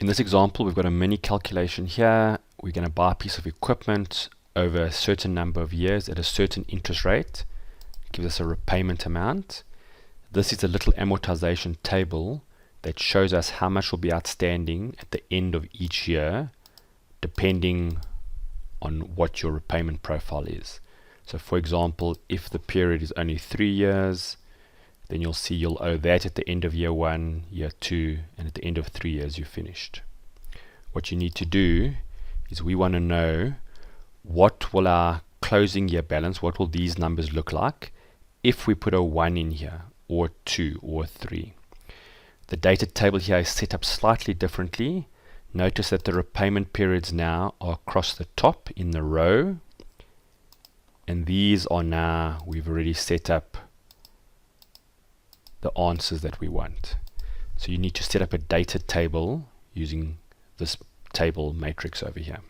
In this example, we've got a mini calculation here. We're going to buy a piece of equipment over a certain number of years at a certain interest rate. It gives us a repayment amount. This is a little amortization table that shows us how much will be outstanding at the end of each year, depending on what your repayment profile is. So for example, if the period is only 3 years, then you'll see you'll owe that at the end of year 1, year 2, and at the end of 3 years you're finished. What you need to do is we want to know what will our closing year balance, what will these numbers look like if we put a 1 in here, or 2, or 3. The data table here is set up slightly differently. Notice that the repayment periods now are across the top in the row, and these are now, we've already set up the answers that we want. So you need to set up a data table using this table matrix over here.